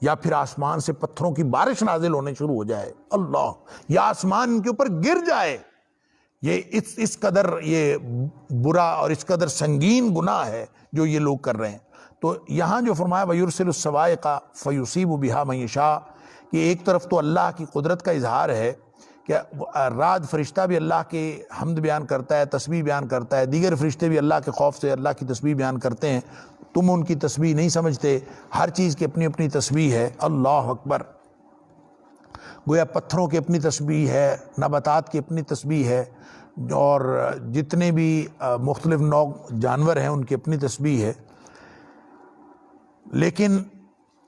یا پھر آسمان سے پتھروں کی بارش نازل ہونے شروع ہو جائے، اللہ، یا آسمان ان کے اوپر گر جائے، یہ اس قدر یہ برا اور اس قدر سنگین گناہ ہے جو یہ لوگ کر رہے ہیں۔ تو یہاں جو فرمایا وَيُرْسِلُ الصَّوَاعِقَ فَيُصِيبُ بِهَا مَن يَشَاءُ، کہ ایک طرف تو اللہ کی قدرت کا اظہار ہے کہ رعد فرشتہ بھی اللہ کے حمد بیان کرتا ہے، تسبیح بیان کرتا ہے، دیگر فرشتے بھی اللہ کے خوف سے اللہ کی تسبیح بیان کرتے ہیں، تم ان کی تسبیح نہیں سمجھتے، ہر چیز کی اپنی اپنی تسبیح ہے، اللہ اکبر۔ گویا پتھروں کی اپنی تسبیح ہے، نباتات کی اپنی تسبیح ہے، اور جتنے بھی مختلف نوع جانور ہیں ان کی اپنی تسبیح ہے، لیکن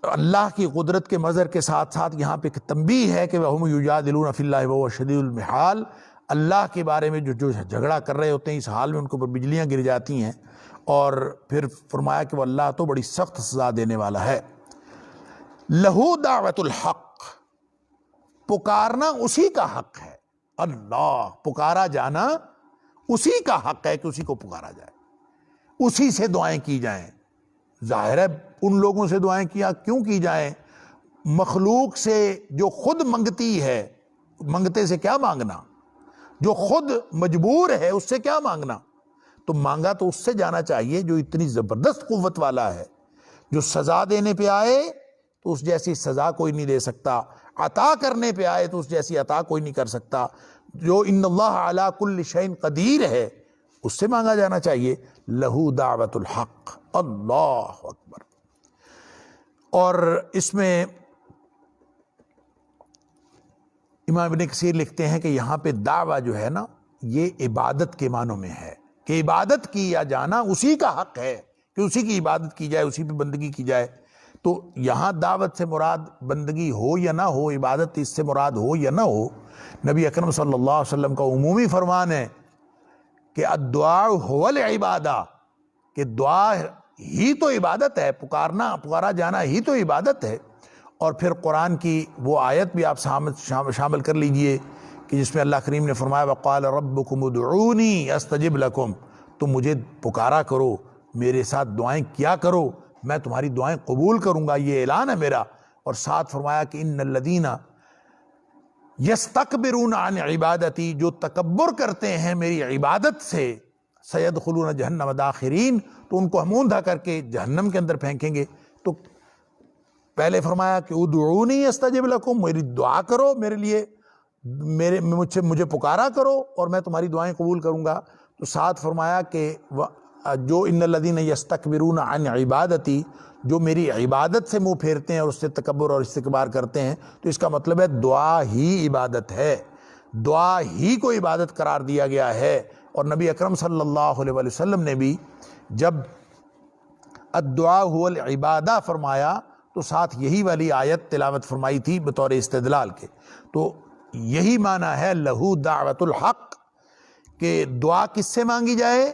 اللہ کی قدرت کے مظہر کے ساتھ ساتھ یہاں پہ ایک تنبیہ ہے کہ وَهُمْ يُجَادِلُونَ فِي اللَّهِ وَهُوَ شَدِيدُ الْمِحَالِ، اللہ کے بارے میں جو جھگڑا کر رہے ہوتے ہیں اس حال میں ان کے اوپر بجلیاں گر جاتی ہیں، اور پھر فرمایا کہ وہ اللہ تو بڑی سخت سزا دینے والا ہے۔ لَهُ دَعْوَةُ الْحَقِّ، پکارنا اسی کا حق ہے، اللہ، پکارا جانا اسی کا حق ہے کہ اسی کو پکارا جائے، اسی سے دعائیں کی جائیں۔ ظاہر ہے ان لوگوں سے دعائیں کیوں کی جائیں؟ مخلوق سے جو خود منگتی ہے، منگتے سے کیا مانگنا؟ جو خود مجبور ہے اس سے کیا مانگنا؟ تو مانگا تو اس سے جانا چاہیے جو اتنی زبردست قوت والا ہے، جو سزا دینے پہ آئے تو اس جیسی سزا کوئی نہیں دے سکتا، عطا کرنے پہ آئے تو اس جیسی عطا کوئی نہیں کر سکتا، جو ان اللہ علی کل شیء قدیر ہے اس سے مانگا جانا چاہیے۔ لہو دعوت الحق، اللہ اکبر۔ اور اس میں امام ابن کثیر لکھتے ہیں کہ یہاں پہ دعویٰ جو ہے نا یہ عبادت کے معنوں میں ہے، کہ عبادت کیا جانا اسی کا حق ہے کہ اسی کی عبادت کی جائے، اسی پہ بندگی کی جائے۔ تو یہاں دعوت سے مراد بندگی ہو یا نہ ہو، عبادت اس سے مراد ہو یا نہ ہو، نبی اکرم صلی اللہ علیہ وسلم کا عمومی فرمان ہے کہ الدعاء هو العبادہ، کہ دعا ہی تو عبادت ہے، پکارا جانا ہی تو عبادت ہے۔ اور پھر قرآن کی وہ آیت بھی آپ شامل کر لیجئے کہ جس میں اللہ کریم نے فرمایا وَقَالَ رَبُّكُمُ ادْعُونِي أَسْتَجِبْ لَكُمْ، تم مجھے پکارا کرو، میرے ساتھ دعائیں کیا کرو، میں تمہاری دعائیں قبول کروں گا، یہ اعلان ہے میرا۔ اور ساتھ فرمایا کہ ان الذین یستکبرون عن عبادتی، جو تکبر کرتے ہیں میری عبادت سے، سیدخلون جہنم داخرین، تو ان کو ہم اوندا کر کے جہنم کے اندر پھینکیں گے۔ تو پہلے فرمایا کہ ادعونی استجب لکم، میری دعا کرو میرے لیے، مجھے پکارا کرو اور میں تمہاری دعائیں قبول کروں گا۔ تو ساتھ فرمایا کہ جو ان الذین یستکبرون عن عبادتی، جو میری عبادت سے منہ پھیرتے ہیں اور اس سے تکبر اور استکبار کرتے ہیں، تو اس کا مطلب ہے دعا ہی عبادت ہے، دعا ہی کو عبادت قرار دیا گیا ہے۔ اور نبی اکرم صلی اللہ علیہ وآلہ وسلم نے بھی جب الدعاء هو العبادہ فرمایا تو ساتھ یہی والی آیت تلاوت فرمائی تھی بطور استدلال کے۔ تو یہی معنی ہے لہو دعوت الحق، کہ دعا کس سے مانگی جائے؟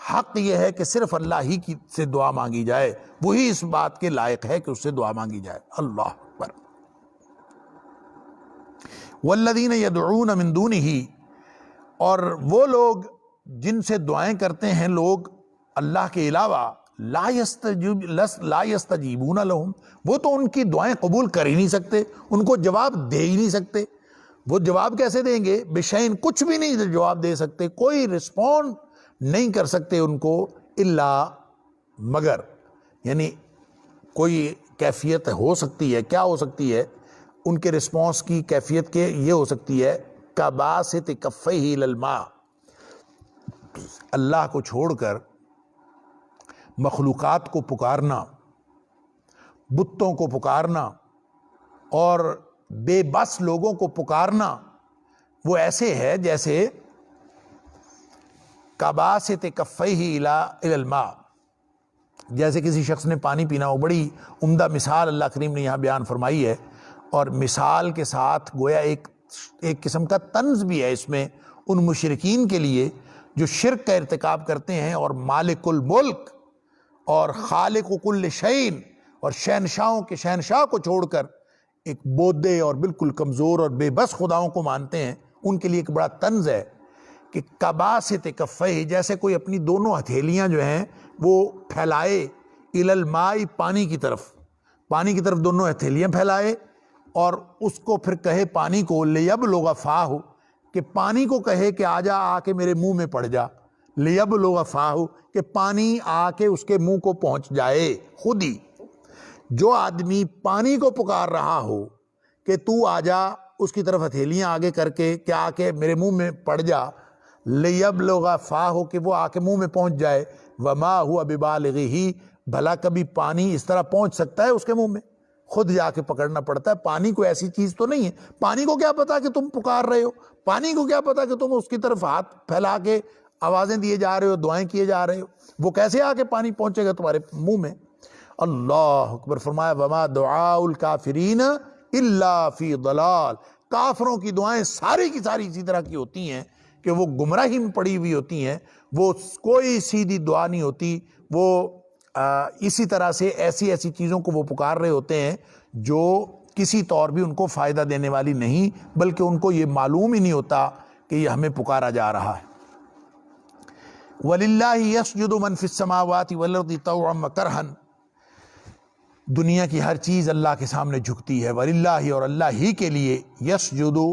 حق یہ ہے کہ صرف اللہ ہی کی سے دعا مانگی جائے، وہی اس بات کے لائق ہے کہ اس سے دعا مانگی جائے، اللہ اکبر۔ والذین یدعون من دونہ، اور وہ لوگ جن سے دعائیں کرتے ہیں لوگ اللہ کے علاوہ، لا یستجیبون لہم، وہ تو ان کی دعائیں قبول کر ہی نہیں سکتے، ان کو جواب دے ہی نہیں سکتے۔ وہ جواب کیسے دیں گے؟ بشین، کچھ بھی نہیں جواب دے سکتے، کوئی رسپونڈ نہیں کر سکتے ان کو، الا مگر، یعنی کوئی کیفیت ہو سکتی ہے، کیا ہو سکتی ہے ان کے رسپانس کی کیفیت کے یہ ہو سکتی ہے کباسط کفیہ الی الماء، اللہ کو چھوڑ کر مخلوقات کو پکارنا، بتوں کو پکارنا اور بے بس لوگوں کو پکارنا، وہ ایسے ہے جیسے کباسط کفیہ الی الماء، جیسے کسی شخص نے پانی پینا ہو۔ بڑی عمدہ مثال اللہ کریم نے یہاں بیان فرمائی ہے، اور مثال کے ساتھ گویا ایک قسم کا طنز بھی ہے اس میں ان مشرکین کے لیے جو شرک کا ارتکاب کرتے ہیں اور مالک الملک اور خالق کل شیء اور شہنشاہوں کے شہنشاہ کو چھوڑ کر ایک بودے اور بالکل کمزور اور بے بس خداؤں کو مانتے ہیں۔ ان کے لیے ایک بڑا طنز ہے کہ کباسط کفیہ، جیسے کوئی اپنی دونوں ہتھیلیاں جو ہیں وہ پھیلائے الی الماء، پانی کی طرف، پانی کی طرف دونوں ہتھیلیاں پھیلائے اور اس کو پھر کہے پانی کو لیبلغ فاہ، کہ پانی کو کہے کہ آ کے میرے منہ میں پڑ جا، لیبلغ فاہ، کہ پانی آ کے اس کے منہ کو پہنچ جائے۔ خود ہی جو آدمی پانی کو پکار رہا ہو کہ تو آ جا، اس کی طرف ہتھیلیاں آگے کر کے کہ آ کے میرے منہ میں پڑ جا، لیبلغ فاہ، کہ وہ آ کے منہ میں پہنچ جائے، وما ہوا ببالغہ، بھلا کبھی پانی اس طرح پہنچ سکتا ہے اس کے منہ میں؟ خود جا کے پکڑنا پڑتا ہے۔ پانی کو ایسی چیز تو نہیں ہے، پانی کو کیا پتا کہ تم پکار رہے ہو، پانی کو کیا پتا کہ تم اس کی طرف ہاتھ پھیلا کے آوازیں دیے جا رہے ہو، دعائیں کیے جا رہے ہو، وہ کیسے آ کے پانی پہنچے گا تمہارے منہ میں؟ اللہ اکبر۔ فرمایا وما دعاء الکافرین الا فی ضلال، کافروں کی دعائیں ساری کی ساری اسی طرح کی ہوتی ہیں کہ وہ گمراہی میں پڑی ہوئی ہوتی ہیں، وہ کوئی سیدھی دعا نہیں ہوتی، وہ اسی طرح سے ایسی ایسی چیزوں کو وہ پکار رہے ہوتے ہیں جو کسی طور بھی ان کو فائدہ دینے والی نہیں، بلکہ ان کو یہ معلوم ہی نہیں ہوتا کہ یہ ہمیں پکارا جا رہا ہے۔ وَلِلَّهِ يَسْجُدُ مَنْ فِي السَّمَاوَاتِ وَالْأَرْضِ طَوْعًا وَكَرْهًا، دنیا کی ہر چیز اللہ کے سامنے جھکتی ہے۔ وَلِلَّهِ، اور اللہ ہی کے لیے، يَسْجُدُ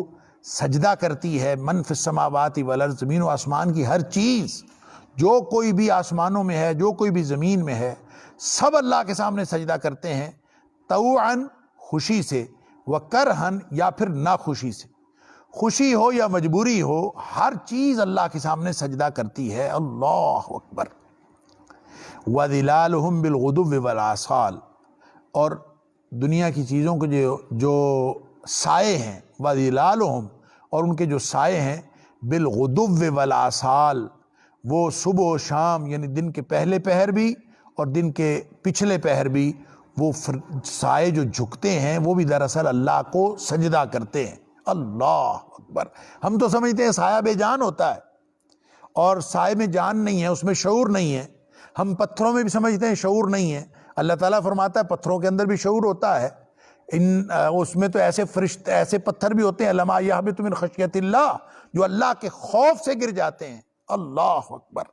سجدہ کرتی ہے، مَنْ فِي السَّمَاوَاتِ وَالْأَرْضِ، زمین و آسمان کی ہر چیز، جو کوئی بھی آسمانوں میں ہے، جو کوئی بھی زمین میں ہے، سب اللہ کے سامنے سجدہ کرتے ہیں، طوعاً خوشی سے، وکرہن یا پھر ناخوشی سے، خوشی ہو یا مجبوری ہو، ہر چیز اللہ کے سامنے سجدہ کرتی ہے۔ اللہ اکبر۔ وَظِلَالُهُمْ بِالْغُدُوِّ وَالْآصَالِ، اور دنیا کی چیزوں کے جو سائے ہیں، وَظِلَالُهُمْ، اور ان کے جو سائے ہیں، بِالْغُدُوِّ وَالْآصَالِ، وہ صبح و شام، یعنی دن کے پہلے پہر بھی اور دن کے پچھلے پہر بھی، وہ سائے جو جھکتے ہیں وہ بھی دراصل اللہ کو سجدہ کرتے ہیں۔ اللہ اکبر۔ ہم تو سمجھتے ہیں سایہ بے جان ہوتا ہے، اور سائے میں جان نہیں ہے، اس میں شعور نہیں ہے۔ ہم پتھروں میں بھی سمجھتے ہیں شعور نہیں ہے، اللہ تعالیٰ فرماتا ہے پتھروں کے اندر بھی شعور ہوتا ہے، اس میں تو ایسے فرشتے، ایسے پتھر بھی ہوتے ہیں لما یہبط من خشیت اللہ، جو اللہ کے خوف سے گر جاتے ہیں۔ اللہ اکبر۔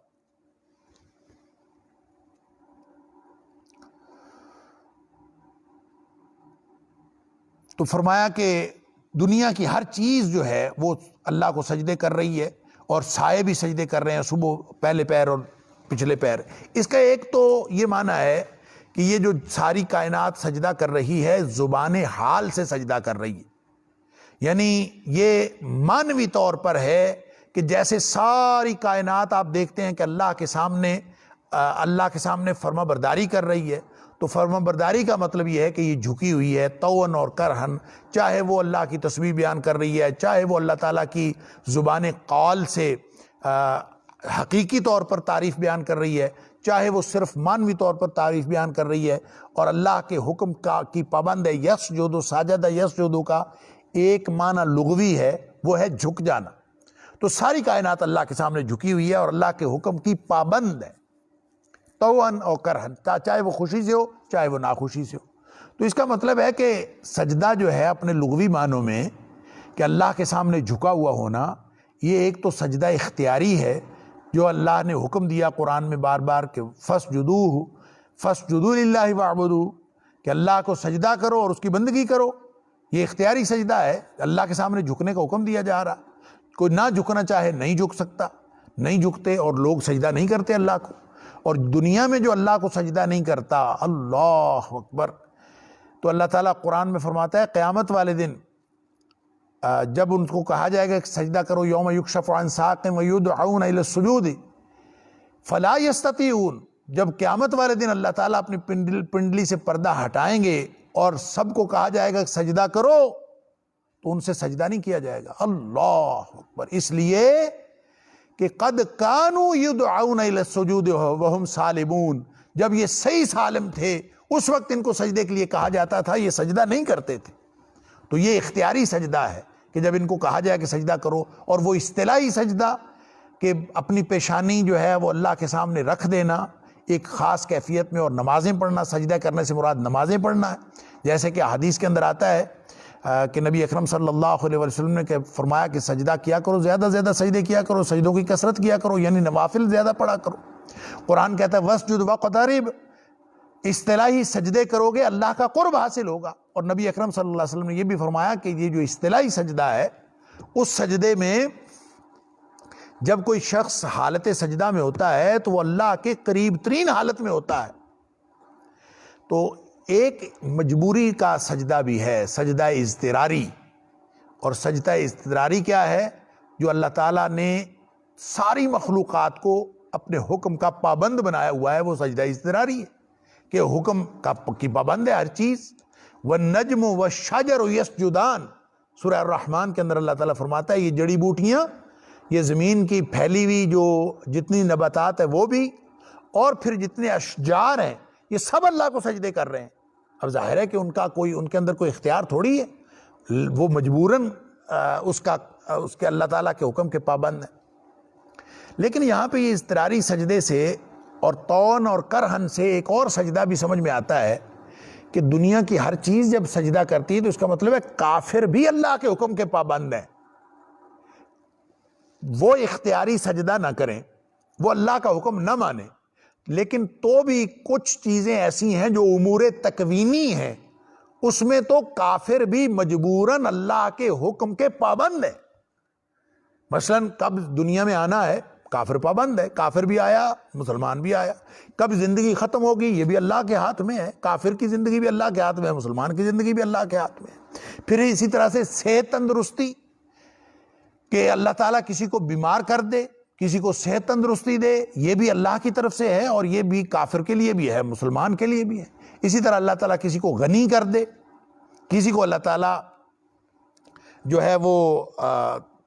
تو فرمایا کہ دنیا کی ہر چیز جو ہے وہ اللہ کو سجدے کر رہی ہے، اور سائے بھی سجدے کر رہے ہیں، صبح پہلے پیر اور پچھلے پیر۔ اس کا ایک تو یہ معنی ہے کہ یہ جو ساری کائنات سجدہ کر رہی ہے، زبان حال سے سجدہ کر رہی ہے، یعنی یہ معنوی طور پر ہے کہ جیسے ساری کائنات آپ دیکھتے ہیں کہ اللہ کے سامنے فرما برداری کر رہی ہے، تو فرما برداری کا مطلب یہ ہے کہ یہ جھکی ہوئی ہے، طوعاً اور کرہن، چاہے وہ اللہ کی تسبیح بیان کر رہی ہے، چاہے وہ اللہ تعالیٰ کی زبان قول سے حقیقی طور پر تعریف بیان کر رہی ہے، چاہے وہ صرف معنوی طور پر تعریف بیان کر رہی ہے، اور اللہ کے حکم کی پابند ہے۔ یسجد، ساجد یسجد کا ایک معنی لغوی ہے، وہ ہے جھک جانا۔ تو ساری کائنات اللہ کے سامنے جھکی ہوئی ہے اور اللہ کے حکم کی پابند ہے، طوعاً اور کرہن، چاہے وہ خوشی سے ہو چاہے وہ ناخوشی سے ہو۔ تو اس کا مطلب ہے کہ سجدہ جو ہے اپنے لغوی معنوں میں کہ اللہ کے سامنے جھکا ہوا ہونا، یہ ایک تو سجدہ اختیاری ہے جو اللہ نے حکم دیا قرآن میں بار بار کہ فَاسْجُدُوا لِلَّهِ وَاعْبُدُوا، کہ اللہ کو سجدہ کرو اور اس کی بندگی کرو۔ یہ اختیاری سجدہ ہے، اللہ کے سامنے جھکنے کا حکم دیا جا رہا۔ کوئی نہ جھکنا چاہے نہیں جھک سکتا، نہیں جھکتے، اور لوگ سجدہ نہیں کرتے اللہ کو۔ اور دنیا میں جو اللہ کو سجدہ نہیں کرتا، اللہ اکبر، تو اللہ تعالیٰ قرآن میں فرماتا ہے قیامت والے دن جب ان کو کہا جائے گا کہ سجدہ کرو، یوم یکشف عن ساق ویدعون الی السجود فلا یستطیعون، جب قیامت والے دن اللہ تعالیٰ اپنی پنڈلی سے پردہ ہٹائیں گے اور سب کو کہا جائے گا کہ سجدہ کرو، تو ان سے سجدہ نہیں کیا جائے گا۔ اللہ اکبر۔ اس لیے کہ قد کانوا یدعون الی السجود وہم سالمون، جب یہ صحیح سالم تھے اس وقت ان کو سجدے کے لیے کہا جاتا تھا، یہ سجدہ نہیں کرتے تھے۔ تو یہ اختیاری سجدہ ہے کہ جب ان کو کہا جائے کہ سجدہ کرو، اور وہ اصطلاحی سجدہ کہ اپنی پیشانی جو ہے وہ اللہ کے سامنے رکھ دینا ایک خاص کیفیت میں، اور نمازیں پڑھنا، سجدہ کرنے سے مراد نمازیں پڑھنا ہے، جیسے کہ حدیث کے اندر آتا ہے کہ نبی اکرم صلی اللہ علیہ وسلم نے فرمایا کہ سجدہ کیا کرو، زیادہ سے زیادہ سجدے کیا کرو، سجدوں کی کثرت کیا کرو، یعنی نوافل زیادہ پڑھا کرو۔ قرآن کہتا ہے وَاسْجُدْ وَاقْتَرِب، اصطلاحی سجدے کرو گے اللہ کا قرب حاصل ہوگا۔ اور نبی اکرم صلی اللہ علیہ وسلم نے یہ بھی فرمایا کہ یہ جو اصطلاحی سجدہ ہے، اس سجدے میں جب کوئی شخص حالت سجدہ میں ہوتا ہے تو وہ اللہ کے قریب ترین حالت میں ہوتا ہے۔ تو ایک مجبوری کا سجدہ بھی ہے، سجدہ اضطراری۔ اور سجدہ اضطراری کیا ہے؟ جو اللہ تعالیٰ نے ساری مخلوقات کو اپنے حکم کا پابند بنایا ہوا ہے، وہ سجدہ اضطراری ہے کہ حکم کی پابند ہے ہر چیز۔ وَالنَّجْمُ وَالشَّجَرُ يَسْجُدَانِ، سورہ الرحمن کے اندر اللہ تعالیٰ فرماتا ہے یہ جڑی بوٹیاں، یہ زمین کی پھیلی ہوئی جو جتنی نباتات ہے وہ بھی، اور پھر جتنے اشجار ہیں یہ سب اللہ کو سجدے کر رہے ہیں۔ اب ظاہر ہے کہ ان کے اندر کوئی اختیار تھوڑی ہے، وہ مجبوراً اس کے اللہ تعالیٰ کے حکم کے پابند ہیں۔ لیکن یہاں پہ یہ اضطراری سجدے سے اور طون اور کرہن سے ایک اور سجدہ بھی سمجھ میں آتا ہے کہ دنیا کی ہر چیز جب سجدہ کرتی ہے تو اس کا مطلب ہے کافر بھی اللہ کے حکم کے پابند ہیں، وہ اختیاری سجدہ نہ کریں، وہ اللہ کا حکم نہ مانیں، لیکن تو بھی کچھ چیزیں ایسی ہیں جو امور تکوینی ہیں، اس میں تو کافر بھی مجبوراً اللہ کے حکم کے پابند ہے۔ مثلاً کب دنیا میں آنا ہے کافر پابند ہے، کافر بھی آیا مسلمان بھی آیا۔ کب زندگی ختم ہوگی یہ بھی اللہ کے ہاتھ میں ہے، کافر کی زندگی بھی اللہ کے ہاتھ میں ہے، مسلمان کی زندگی بھی اللہ کے ہاتھ میں ہے۔ پھر اسی طرح سے صحت تندرستی، کہ اللہ تعالیٰ کسی کو بیمار کر دے، کسی کو صحت تندرستی دے، یہ بھی اللہ کی طرف سے ہے، اور یہ بھی کافر کے لیے بھی ہے، مسلمان کے لیے بھی ہے۔ اسی طرح اللہ تعالیٰ کسی کو غنی کر دے، کسی کو اللہ تعالیٰ جو ہے وہ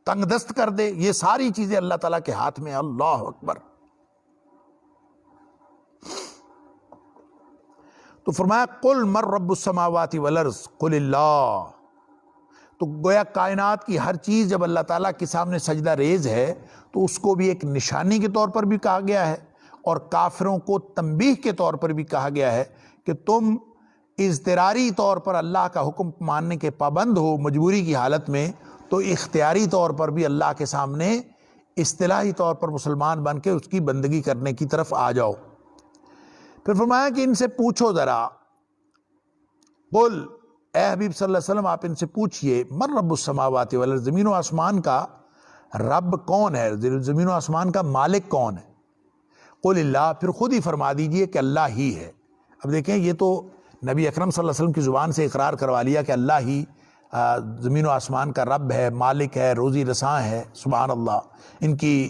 تنگ دست کر دے، یہ ساری چیزیں اللہ تعالیٰ کے ہاتھ میں۔ اللہ اکبر۔ تو فرمایا قل من رب السماوات والارض قل اللہ۔ تو گویا کائنات کی ہر چیز جب اللہ تعالیٰ کے سامنے سجدہ ریز ہے تو اس کو بھی ایک نشانی کے طور پر بھی کہا گیا ہے، اور کافروں کو تنبیہ کے طور پر بھی کہا گیا ہے کہ تم اضطراری طور پر اللہ کا حکم ماننے کے پابند ہو مجبوری کی حالت میں، تو اختیاری طور پر بھی اللہ کے سامنے اصطلاحی طور پر مسلمان بن کے اس کی بندگی کرنے کی طرف آ جاؤ۔ پھر فرمایا کہ ان سے پوچھو ذرا، قل، اے حبیب صلی اللہ علیہ وسلم آپ ان سے پوچھئے، من رب السماوات والارض، زمین و آسمان کا رب کون ہے، زمین و آسمان کا مالک کون ہے؟ قل اللہ، پھر خود ہی فرما دیجئے کہ اللہ ہی ہے۔ اب دیکھیں یہ تو نبی اکرم صلی اللہ علیہ وسلم کی زبان سے اقرار کروا لیا کہ اللہ ہی زمین و آسمان کا رب ہے، مالک ہے، روزی رساں ہے، سبحان اللہ، ان کی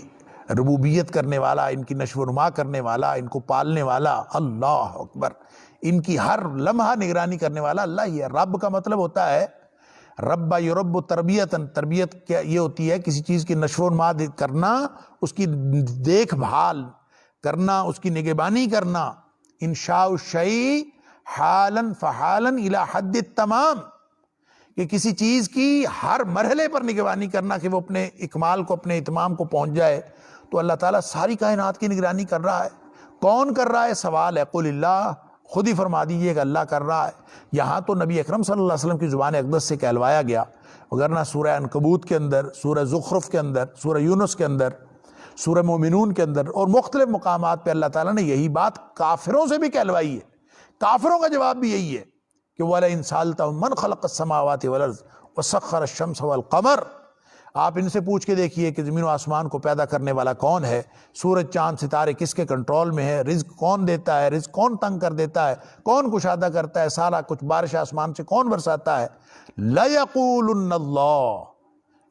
ربوبیت کرنے والا، ان کی نشو و نما کرنے والا، ان کو پالنے والا، اللہ اکبر، ان کی ہر لمحہ نگرانی کرنے والا اللہ ہی ہے۔ رب کا مطلب ہوتا ہے رب یرب تربیتاً، تربیت کیا یہ ہوتی ہے کسی چیز کی نشو و نما کرنا، اس کی دیکھ بھال کرنا، اس کی نگہبانی کرنا، انشاء الشیء حالاً فحالاً الی حد التمام، کہ کسی چیز کی ہر مرحلے پر نگرانی کرنا کہ وہ اپنے اکمال کو، اپنے اتمام کو پہنچ جائے۔ تو اللہ تعالیٰ ساری کائنات کی نگرانی کر رہا ہے۔ کون کر رہا ہے؟ سوال ہے، قل اللہ، خود ہی فرما دیجئے کہ اللہ کر رہا ہے۔ یہاں تو نبی اکرم صلی اللہ علیہ وسلم کی زبان اقدس سے کہلوایا گیا، وگرنہ سورہ عنکبوت کے اندر، سورہ زخرف کے اندر، سورہ یونس کے اندر، سورہ مومنون کے اندر اور مختلف مقامات پہ اللہ تعالیٰ نے یہی بات کافروں سے بھی کہلوائی ہے۔ کافروں کا جواب بھی یہی ہے کہ وَلَئِن سَأَلْتَهُم مَّن خَلَقَ السَّمَاوَاتِ وَالْأَرْضَ وَسَخَّرَ الشَّمْسَ وَالْقَمَرَ، آپ ان سے پوچھ کے دیکھیے کہ زمین و آسمان کو پیدا کرنے والا کون ہے، سورج چاند ستارے کس کے کنٹرول میں ہے، رزق کون دیتا ہے، رزق کون تنگ کر دیتا ہے، کون کشادہ کرتا ہے، سارا کچھ بارش آسمان سے کون برساتا ہے، لَيَقُولُنَّ اللَّهُ،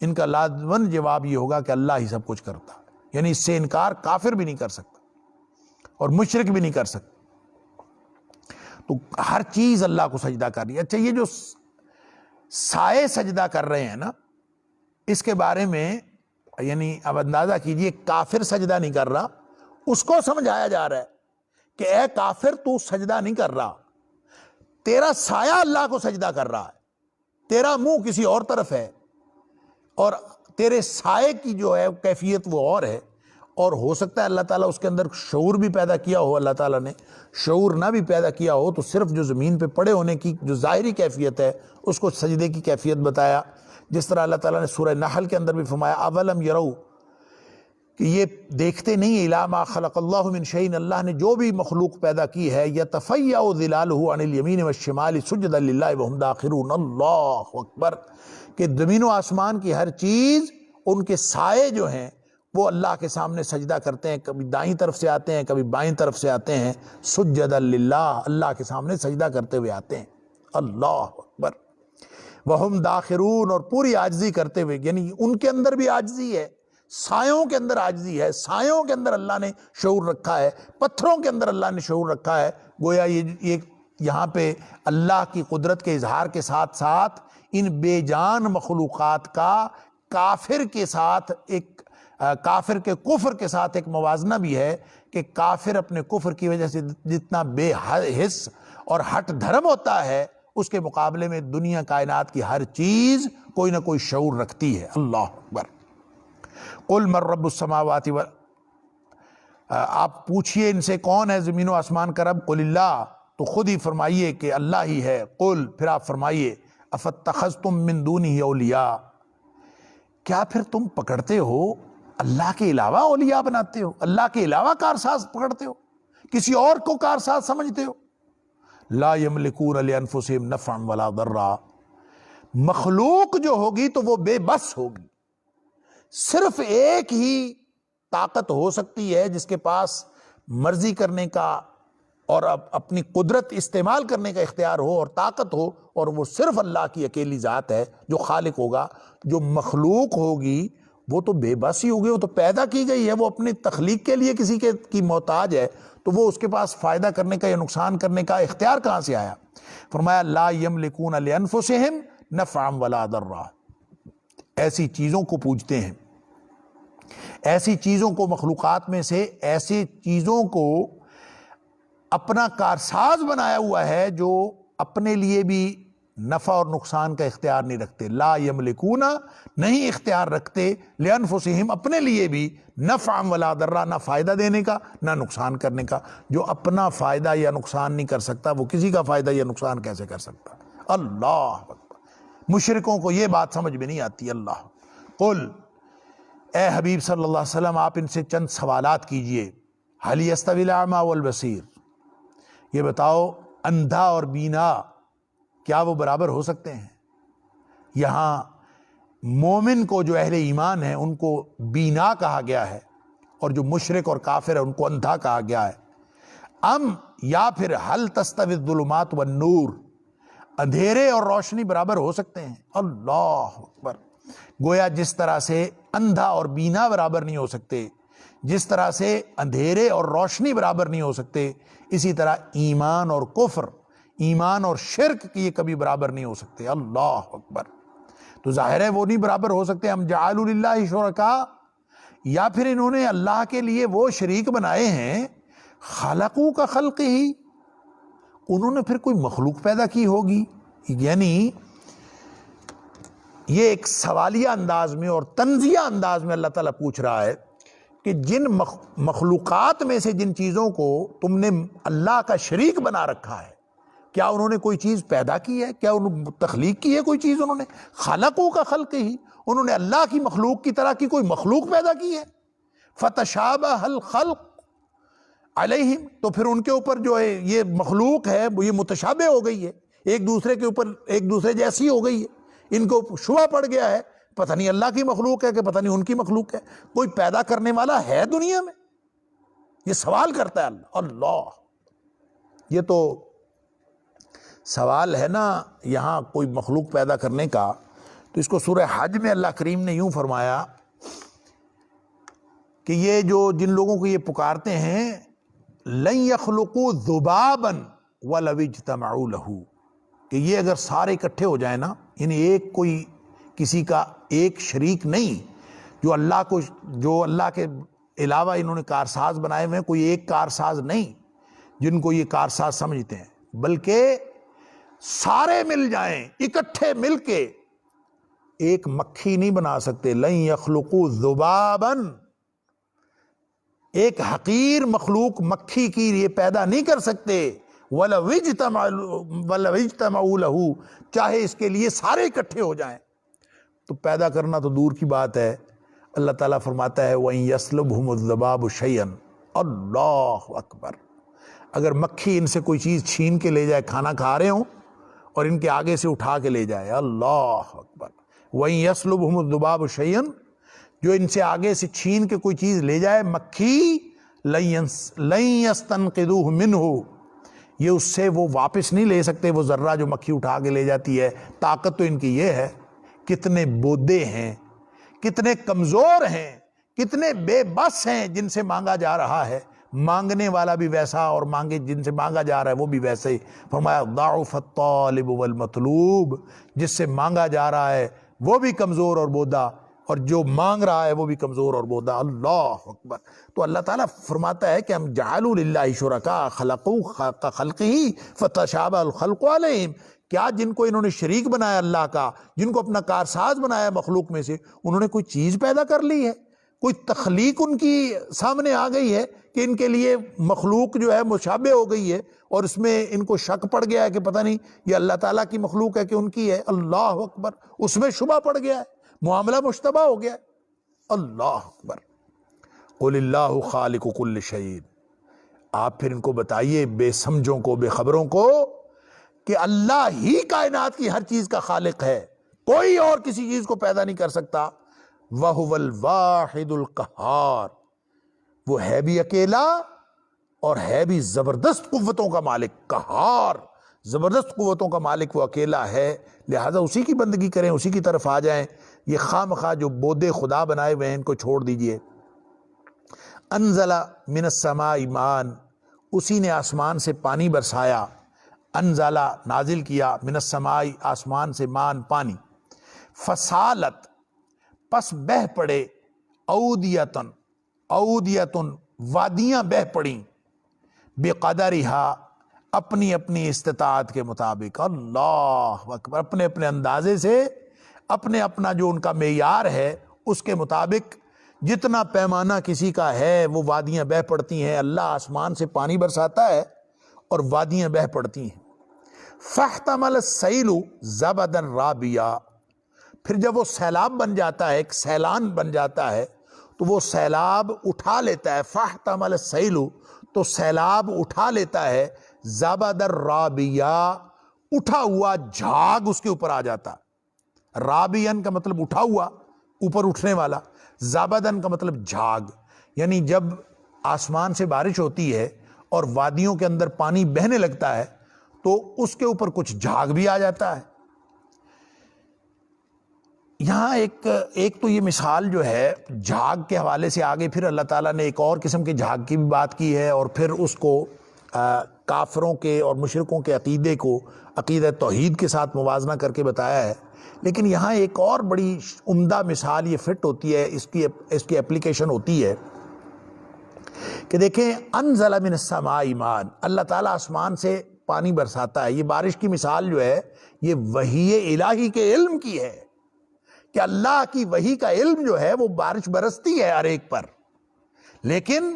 ان کا لازماً جواب یہ ہوگا کہ اللہ ہی سب کچھ کرتا ہے۔ یعنی اس سے انکار کافر بھی نہیں کر سکتا اور مشرک بھی نہیں کر سکتا۔ تو ہر چیز اللہ کو سجدہ کر رہی ہے۔ اچھا، یہ جو سائے سجدہ کر رہے ہیں نا، اس کے بارے میں یعنی اب اندازہ کیجئے، کافر سجدہ نہیں کر رہا، اس کو سمجھایا جا رہا ہے کہ اے کافر تو سجدہ نہیں کر رہا، تیرا سایہ اللہ کو سجدہ کر رہا ہے، تیرا منہ کسی اور طرف ہے، اور تیرے سائے کی جو ہے کیفیت وہ اور ہے، اور ہو سکتا ہے اللہ تعالیٰ اس کے اندر شعور بھی پیدا کیا ہو، اللہ تعالیٰ نے شعور نہ بھی پیدا کیا ہو تو صرف جو زمین پہ پڑے ہونے کی جو ظاہری کیفیت ہے اس کو سجدے کی کیفیت بتایا۔ جس طرح اللہ تعالیٰ نے سورہ نحل کے اندر بھی فرمایا اولم یرو، کہ یہ دیکھتے نہیں الی ما خلق اللہ من شیء، اللہ نے جو بھی مخلوق پیدا کی ہے، یتفیع ظلالہ عن الیمین والشمال سجدا للہ وہم داخرون، اللہ اکبر، کہ زمین و آسمان کی ہر چیز، ان کے سائے جو ہیں وہ اللہ کے سامنے سجدہ کرتے ہیں، کبھی دائیں طرف سے آتے ہیں کبھی بائیں طرف سے آتے ہیں، سجدا للہ، اللہ کے سامنے سجدہ کرتے ہوئے آتے ہیں، اللہ اکبر، وہم داخرون، اور پوری عاجزی کرتے ہوئے، یعنی ان کے اندر بھی عاجزی ہے، سایوں کے اندر عاجزی ہے، سایوں کے اندر اللہ نے شعور رکھا ہے، پتھروں کے اندر اللہ نے شعور رکھا ہے، گویا یہ یہاں پہ اللہ کی قدرت کے اظہار کے ساتھ ساتھ ان بے جان مخلوقات کا کافر کے ساتھ کافر کے کفر کے ساتھ ایک موازنہ بھی ہے، کہ کافر اپنے کفر کی وجہ سے جتنا بے حس اور ہٹ دھرم ہوتا ہے، اس کے مقابلے میں دنیا کائنات کی ہر چیز کوئی نہ کوئی شعور رکھتی ہے، اللہ اکبر۔ قل من رب السماوات آپ پوچھئے ان سے کون ہے زمین و آسمان کا رب، قل اللہ، تو خود ہی فرمائیے کہ اللہ ہی ہے، قل، پھر آپ فرمائیے، افاتخذتم من دونہ اولیاء، کیا پھر تم پکڑتے ہو اللہ کے علاوہ اولیاء بناتے ہو، اللہ کے علاوہ کارساز پکڑتے ہو، کسی اور کو کارساز سمجھتے ہو؟ لا یملکون لانفسہم نفعا ولا ضرا، مخلوق جو ہوگی تو وہ بے بس ہوگی، صرف ایک ہی طاقت ہو سکتی ہے جس کے پاس مرضی کرنے کا اور اپنی قدرت استعمال کرنے کا اختیار ہو اور طاقت ہو، اور وہ صرف اللہ کی اکیلی ذات ہے جو خالق ہوگا۔ جو مخلوق ہوگی وہ تو بے بس ہی ہوگی، وہ تو پیدا کی گئی ہے، وہ اپنی تخلیق کے لیے کسی کی محتاج ہے، تو وہ اس کے پاس فائدہ کرنے کا یا نقصان کرنے کا اختیار کہاں سے آیا؟ فرمایا لا یملکون لانفسہم نفعا ولا ضرا، ایسی چیزوں کو پوجتے ہیں، ایسی چیزوں کو، مخلوقات میں سے ایسی چیزوں کو اپنا کارساز بنایا ہوا ہے جو اپنے لیے بھی نفع اور نقصان کا اختیار نہیں رکھتے، لا یملکون، نہیں اختیار رکھتے، لانفسہم، اپنے لیے بھی، نفعا ولا ضرا، نہ فائدہ دینے کا نہ نقصان کرنے کا۔ جو اپنا فائدہ یا نقصان نہیں کر سکتا وہ کسی کا فائدہ یا نقصان کیسے کر سکتا؟ اللہ اکبر، مشرکوں کو یہ بات سمجھ میں نہیں آتی۔ اللہ، قل، اے حبیب صلی اللہ علیہ وسلم، آپ ان سے چند سوالات کیجئے، هل يستوي الاعمى والبصیر، یہ بتاؤ اندھا اور بینا کیا وہ برابر ہو سکتے ہیں؟ یہاں مومن کو، جو اہل ایمان ہیں، ان کو بینا کہا گیا ہے، اور جو مشرک اور کافر ہے ان کو اندھا کہا گیا ہے۔ یا پھر هل تستوی الظلمات والنور، اندھیرے اور روشنی برابر ہو سکتے ہیں؟ اللہ اکبر، گویا جس طرح سے اندھا اور بینا برابر نہیں ہو سکتے، جس طرح سے اندھیرے اور روشنی برابر نہیں ہو سکتے، اسی طرح ایمان اور کفر، ایمان اور شرک کی یہ کبھی برابر نہیں ہو سکتے۔ اللہ اکبر، تو ظاہر ہے وہ نہیں برابر ہو سکتے۔ ہم جعلوا للہ شرکاء، یا پھر انہوں نے اللہ کے لیے وہ شریک بنائے ہیں، خلقوا کا خلق ہی، انہوں نے پھر کوئی مخلوق پیدا کی ہوگی۔ یعنی یہ ایک سوالیہ انداز میں اور تنزیہ انداز میں اللہ تعالیٰ پوچھ رہا ہے کہ جن مخلوقات میں سے جن چیزوں کو تم نے اللہ کا شریک بنا رکھا ہے، کیا انہوں نے کوئی چیز پیدا کی ہے؟ کیا انہوں نے تخلیق کی ہے کوئی چیز؟ انہوں نے خلقوا کا خلق ہی، انہوں نے اللہ کی مخلوق کی طرح کی کوئی مخلوق پیدا کی ہے؟ فتشابہ الخلق علیہم، تو پھر ان کے اوپر جو ہے یہ مخلوق ہے وہ یہ متشابہ ہو گئی ہے، ایک دوسرے کے اوپر ایک دوسرے جیسی ہو گئی ہے، ان کو شبہ پڑ گیا ہے، پتہ نہیں اللہ کی مخلوق ہے کہ پتہ نہیں ان کی مخلوق ہے، کوئی پیدا کرنے والا ہے دنیا میں؟ یہ سوال کرتا ہے اللہ۔ اللہ، یہ تو سوال ہے نا یہاں کوئی مخلوق پیدا کرنے کا، تو اس کو سورہ حج میں اللہ کریم نے یوں فرمایا کہ یہ جو جن لوگوں کو یہ پکارتے ہیں، لن یخلقوا ذبابا ولو اجتمعوا لہ، کہ یہ اگر سارے اکٹھے ہو جائیں نا، یعنی ایک کوئی کسی کا ایک شریک نہیں، جو اللہ کے علاوہ انہوں نے کارساز بنائے ہوئے ہیں، کوئی ایک کارساز نہیں جن کو یہ کارساز سمجھتے ہیں، بلکہ سارے مل جائیں، اکٹھے مل کے ایک مکھی نہیں بنا سکتے۔ لن یخلقوا ذبابا، ایک حقیر مخلوق مکھی کی یہ پیدا نہیں کر سکتے، وَلَوْ اجْتَمَعُوا لَهُ، چاہے اس کے لیے سارے اکٹھے ہو جائیں۔ تو پیدا کرنا تو دور کی بات ہے، اللہ تعالیٰ فرماتا ہے وَإِن يَسْلُبْهُمُ الذُّبَابُ شَيْئًا، اللہ اکبر، اگر مکھی ان سے کوئی چیز چھین کے لے جائے، کھانا کھا رہے ہوں اور ان کے آگے سے اٹھا کے لے جائے، اللہ اکبر، وَإِن يَسْلُبْهُمُ الذُّبَابُ شَيْئًا، جو ان سے آگے سے چھین کے کوئی چیز لے جائے مکھی، لَن يَسْتَنْقِذُوهُ مِنْهُ، یہ اس سے وہ واپس نہیں لے سکتے وہ ذرہ جو مکھی اٹھا کے لے جاتی ہے۔ طاقت تو ان کی یہ ہے، کتنے بودے ہیں، کتنے کمزور ہیں، کتنے بے بس ہیں جن سے مانگا جا رہا ہے، مانگنے والا بھی ویسا اور جن سے مانگا جا رہا ہے وہ بھی ویسے ہی۔ فرمایا ضعف الطالب والمطلوب، جس سے مانگا جا رہا ہے وہ بھی کمزور اور بودا، اور جو مانگ رہا ہے وہ بھی کمزور اور بودا، اللہ اکبر۔ تو اللہ تعالیٰ فرماتا ہے کہ ہم جعلوا للہ شرکاء خلقوا کخلقہ فتشابہ الخلق علیہم، کیا جن کو انہوں نے شریک بنایا اللہ کا، جن کو اپنا کارساز بنایا مخلوق میں سے، انہوں نے کوئی چیز پیدا کر لی ہے، کوئی تخلیق ان کی سامنے آ گئی ہے کہ ان کے لیے مخلوق جو ہے مشابہ ہو گئی ہے اور اس میں ان کو شک پڑ گیا ہے کہ پتہ نہیں یہ اللہ تعالیٰ کی مخلوق ہے کہ ان کی ہے، اللہ اکبر، اس میں شبہ پڑ گیا ہے، معاملہ مشتبہ ہو گیا ہے، اللہ اکبر۔ قل اللہ خالق کل شیء، آپ پھر ان کو بتائیے، بے سمجھوں کو، بے خبروں کو، کہ اللہ ہی کائنات کی ہر چیز کا خالق ہے، کوئی اور کسی چیز کو پیدا نہیں کر سکتا۔ وَهُوَ الْوَاحِدُ الْقَهَّارُ، وہ ہے بھی اکیلا اور ہے بھی زبردست قوتوں کا مالک، قہار، زبردست قوتوں کا مالک وہ اکیلا ہے، لہٰذا اسی کی بندگی کریں، اسی کی طرف آ جائیں۔ یہ خواہ مخواہ جو بودے خدا بنائے ہوئے ہیں ان کو چھوڑ دیجئے۔ انزل من السماء ماء، اسی نے آسمان سے پانی برسایا، انزل نازل کیا، من السماء آسمان سے، مان پانی، فسالت پس بہہ پڑے، اودیتن اودیتن وادیاں بہہ پڑیں، بقدرہا اپنی اپنی استطاعت کے مطابق، اللہ اکبر، اپنے اپنے اندازے سے، اپنے اپنا جو ان کا معیار ہے اس کے مطابق، جتنا پیمانہ کسی کا ہے وہ وادیاں بہہ پڑتی ہیں۔ اللہ آسمان سے پانی برساتا ہے اور وادیاں بہہ پڑتی ہیں۔ فاحتمل السیل زبدا رابیا، پھر جب وہ سیلاب بن جاتا ہے، ایک سیلان بن جاتا ہے، تو وہ سیلاب اٹھا لیتا ہے، فاحتمل السیل، تو سیلاب اٹھا لیتا ہے، زبدا رابیا، اٹھا ہوا جھاگ اس کے اوپر آ جاتا۔ رابین کا مطلب اٹھا ہوا، اوپر اٹھنے والا، زبدن کا مطلب جھاگ، یعنی جب آسمان سے بارش ہوتی ہے اور وادیوں کے اندر پانی بہنے لگتا ہے تو اس کے اوپر کچھ جھاگ بھی آ جاتا ہے۔ یہاں ایک تو یہ مثال جو ہے جھاگ کے حوالے سے، آگے پھر اللہ تعالیٰ نے ایک اور قسم کے جھاگ کی بھی بات کی ہے، اور پھر اس کو کافروں کے اور مشرکوں کے عقیدے کو عقیدہ توحید کے ساتھ موازنہ کر کے بتایا ہے۔ لیکن یہاں ایک اور بڑی عمدہ مثال یہ فٹ ہوتی ہے، اس کی اپلیکیشن ہوتی ہے کہ دیکھیں، انزل من السماء ماء، اللہ تعالیٰ آسمان سے پانی برساتا ہے۔ یہ بارش کی مثال جو ہے یہ وحی الہی کے علم کی ہے، کہ اللہ کی وحی کا علم جو ہے وہ بارش برستی ہے ہر ایک پر، لیکن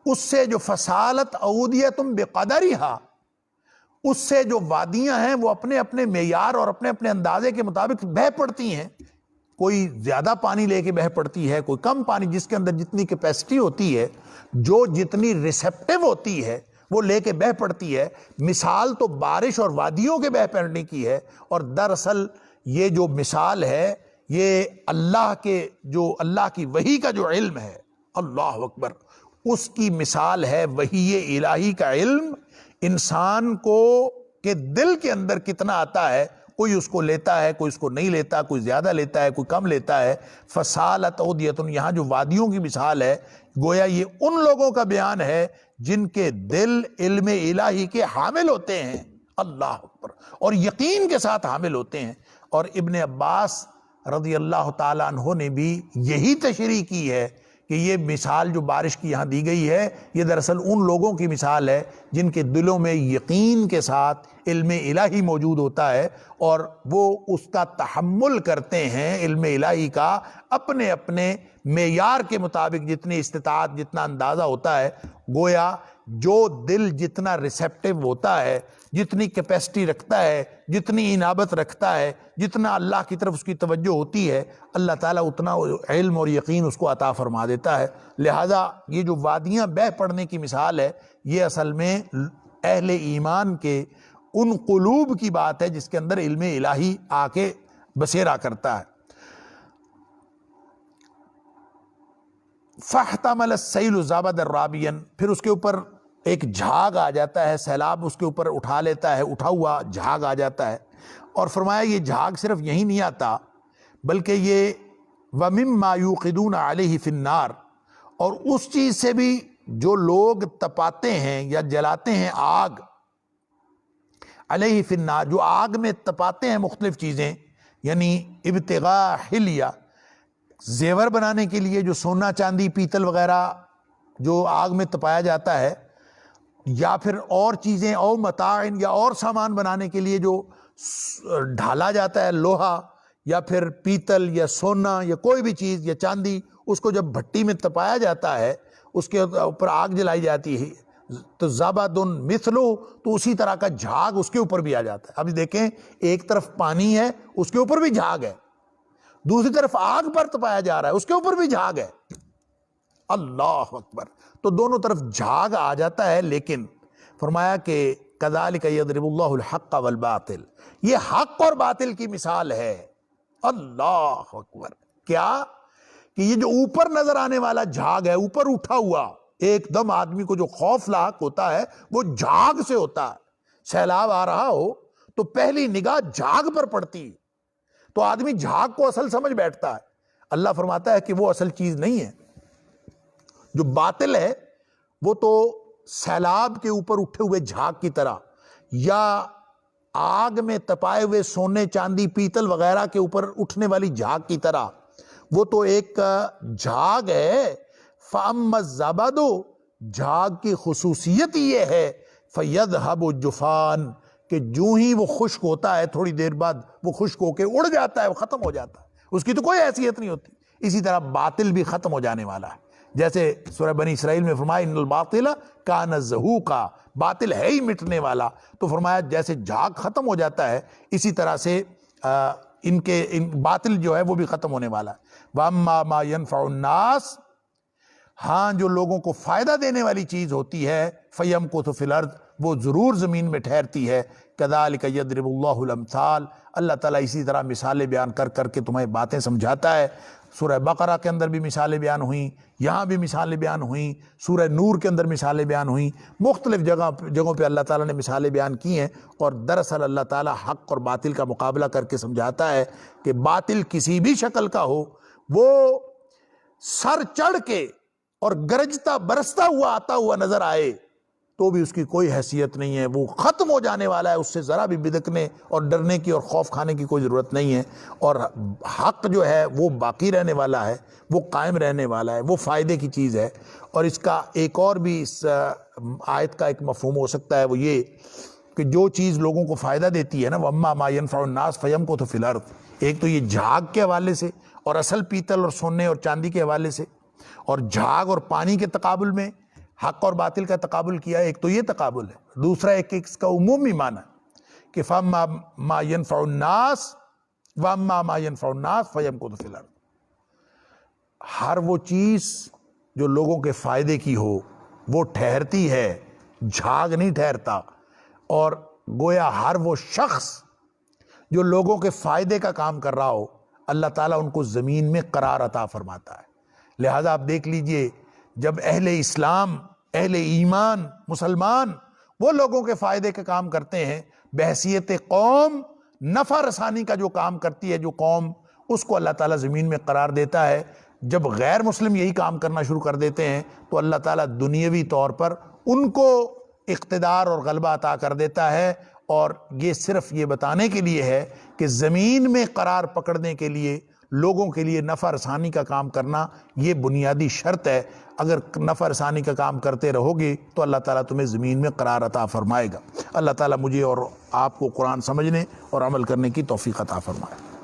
اس سے جو فصالت اودیتم بقدرہا، اس سے جو وادیاں ہیں وہ اپنے اپنے معیار اور اپنے اپنے اندازے کے مطابق بہہ پڑتی ہیں، کوئی زیادہ پانی لے کے بہہ پڑتی ہے، کوئی کم پانی، جس کے اندر جتنی کیپیسٹی ہوتی ہے، جو جتنی ریسیپٹیو ہوتی ہے وہ لے کے بہہ پڑتی ہے۔ مثال تو بارش اور وادیوں کے بہہ پڑنے کی ہے، اور دراصل یہ جو مثال ہے یہ اللہ کی وحی کا جو علم ہے، اللہ اکبر، اس کی مثال ہے۔ وحی الہی کا علم انسان کو کہ دل کے اندر کتنا آتا ہے، کوئی اس کو لیتا ہے، کوئی اس کو نہیں لیتا، کوئی زیادہ لیتا ہے، کوئی کم لیتا ہے۔ فصالت اودیتن، یہاں جو وادیوں کی مثال ہے، گویا یہ ان لوگوں کا بیان ہے جن کے دل علم الہی کے حامل ہوتے ہیں، اللہ اکبر، اور یقین کے ساتھ حامل ہوتے ہیں۔ اور ابن عباس رضی اللہ تعالیٰ عنہ نے بھی یہی تشریح کی ہے کہ یہ مثال جو بارش کی یہاں دی گئی ہے یہ دراصل ان لوگوں کی مثال ہے جن کے دلوں میں یقین کے ساتھ علم الہی موجود ہوتا ہے، اور وہ اس کا تحمل کرتے ہیں، علم الہی کا، اپنے اپنے معیار کے مطابق، جتنی استطاعت، جتنا اندازہ ہوتا ہے۔ گویا جو دل جتنا ریسیپٹیو ہوتا ہے، جتنی کیپیسٹی رکھتا ہے، جتنی انابت رکھتا ہے، جتنا اللہ کی طرف اس کی توجہ ہوتی ہے، اللہ تعالیٰ اتنا علم اور یقین اس کو عطا فرما دیتا ہے۔ لہٰذا یہ جو وادیاں بہہ پڑنے کی مثال ہے، یہ اصل میں اہل ایمان کے ان قلوب کی بات ہے جس کے اندر علم الہی آ کے بسیرا کرتا ہے۔ فاحتمل السیل زبدا رابیا، پھر اس کے اوپر ایک جھاگ آ جاتا ہے، سیلاب اس کے اوپر اٹھا لیتا ہے، اٹھا ہوا جھاگ آ جاتا ہے۔ اور فرمایا یہ جھاگ صرف یہی نہیں آتا بلکہ یہ وَمِمَّا يُوقِدُونَ عَلَيْهِ فِي النَّارِ، اور اس چیز سے بھی جو لوگ تپاتے ہیں یا جلاتے ہیں آگ، علیہ فی النار، جو آگ میں تپاتے ہیں مختلف چیزیں، یعنی ابتغاء حلیہ، زیور بنانے کے لیے جو سونا چاندی پیتل وغیرہ جو آگ میں تپایا جاتا ہے، یا پھر اور چیزیں او متاعن، یا اور سامان بنانے کے لیے جو ڈھالا جاتا ہے، لوہا یا پھر پیتل یا سونا یا کوئی بھی چیز یا چاندی، اس کو جب بھٹی میں تپایا جاتا ہے، اس کے اوپر آگ جلائی جاتی ہے تو زبد مثلو، تو اسی طرح کا جھاگ اس کے اوپر بھی آ جاتا ہے۔ اب دیکھیں، ایک طرف پانی ہے، اس کے اوپر بھی جھاگ ہے، دوسری طرف آگ پر تپایا جا رہا ہے، اس کے اوپر بھی جھاگ ہے۔ اللہ اکبر! تو دونوں طرف جھاگ آ جاتا ہے، لیکن فرمایا کہ کذالک یضرب اللہ الحق والباطل، یہ حق اور باطل کی مثال ہے۔ اللہ اکبر! کیا کہ یہ جو اوپر نظر آنے والا جھاگ ہے، اوپر اٹھا ہوا، ایک دم آدمی کو جو خوف لاحق ہوتا ہے وہ جھاگ سے ہوتا ہے۔ سیلاب آ رہا ہو تو پہلی نگاہ جھاگ پر پڑتی، تو آدمی جھاگ کو اصل سمجھ بیٹھتا ہے۔ اللہ فرماتا ہے کہ وہ اصل چیز نہیں ہے۔ جو باطل ہے وہ تو سیلاب کے اوپر اٹھے ہوئے جھاگ کی طرح، یا آگ میں تپائے ہوئے سونے چاندی پیتل وغیرہ کے اوپر اٹھنے والی جھاگ کی طرح، وہ تو ایک جھاگ ہے۔ فَأَمَّا الزَّبَدُ، جھاگ کی خصوصیت یہ ہے، فَيَذْهَبُ جُفَانٍ، کہ جو ہی وہ خشک ہوتا ہے تھوڑی دیر بعد وہ خشک ہو کے اڑ جاتا ہے، وہ ختم ہو جاتا ہے، اس کی تو کوئی حیثیت نہیں ہوتی۔ اسی طرح باطل بھی ختم ہو جانے والا ہے، جیسے سورہ بنی اسرائیل میں فرمایا ان الباطل کان زہوقا، باطل ہے ہی مٹنے والا۔ تو فرمایا جیسے جھاگ ختم ہو جاتا ہے، اسی طرح سے ان باطل جو ہے وہ بھی ختم ہونے والا ہے۔ وَأَمَّا مَا يَنْفَعُ النَّاسَ، ہاں جو لوگوں کو فائدہ دینے والی چیز ہوتی ہے، فَيَمْكُثُ فِي الْأَرْضِ، وہ ضرور زمین میں ٹھہرتی ہے۔ كَذَلِكَ يَضْرِبُ اللَّهُ الْأَمْثَالَ، اللہ تعالیٰ اسی طرح مثالیں بیان کر کر کے تمہیں باتیں سمجھاتا ہے۔ سورہ بقرہ کے اندر بھی مثالیں بیان ہوئیں، یہاں بھی مثالیں بیان ہوئیں، سورہ نور کے اندر مثالیں بیان ہوئیں، مختلف جگہوں پہ اللہ تعالیٰ نے مثالیں بیان کی ہیں۔ اور دراصل اللہ تعالیٰ حق اور باطل کا مقابلہ کر کے سمجھاتا ہے کہ باطل کسی بھی شکل کا ہو، وہ سر چڑھ کے اور گرجتا برستا ہوا آتا ہوا نظر آئے تو بھی اس کی کوئی حیثیت نہیں ہے، وہ ختم ہو جانے والا ہے، اس سے ذرا بھی بدکنے اور ڈرنے کی اور خوف کھانے کی کوئی ضرورت نہیں ہے۔ اور حق جو ہے وہ باقی رہنے والا ہے، وہ قائم رہنے والا ہے، وہ فائدے کی چیز ہے۔ اور اس کا ایک اور بھی اس آیت کا ایک مفہوم ہو سکتا ہے، وہ یہ کہ جو چیز لوگوں کو فائدہ دیتی ہے نا، وَأَمَّا مَا يَنْفَعُ النَّاسَ فَيَمْكُثُ فِي الْأَرْضِ، ایک تو یہ جھاگ کے حوالے سے اور اصل پیتل اور سونے اور چاندی کے حوالے سے، اور جھاگ اور پانی کے تقابل میں حق اور باطل کا تقابل کیا، ایک تو یہ تقابل ہے۔ دوسرا ایک اس کا عمومی معنی کہ فَأَمَّا مَا يَنْفَعُ النَّاسَ وَأَمَّا مَا يَنْفَعُ النَّاسَ فَيَمْكُثُ فِي الْأَرْضِ، ہر وہ چیز جو لوگوں کے فائدے کی ہو وہ ٹھہرتی ہے، جھاگ نہیں ٹھہرتا۔ اور گویا ہر وہ شخص جو لوگوں کے فائدے کا کام کر رہا ہو، اللہ تعالیٰ ان کو زمین میں قرار عطا فرماتا ہے۔ لہذا آپ دیکھ لیجئے، جب اہل اسلام، اہل ایمان، مسلمان وہ لوگوں کے فائدے کا کام کرتے ہیں، بحیثیت قوم نفع رسانی کا جو کام کرتی ہے جو قوم، اس کو اللہ تعالیٰ زمین میں قرار دیتا ہے۔ جب غیر مسلم یہی کام کرنا شروع کر دیتے ہیں تو اللہ تعالیٰ دنیاوی طور پر ان کو اقتدار اور غلبہ عطا کر دیتا ہے۔ اور یہ صرف یہ بتانے کے لیے ہے کہ زمین میں قرار پکڑنے کے لیے لوگوں کے لیے نفع رسانی کا کام کرنا یہ بنیادی شرط ہے۔ اگر نفع رسانی کا کام کرتے رہو گے تو اللہ تعالیٰ تمہیں زمین میں قرار عطا فرمائے گا۔ اللہ تعالیٰ مجھے اور آپ کو قرآن سمجھنے اور عمل کرنے کی توفیق عطا فرمائے۔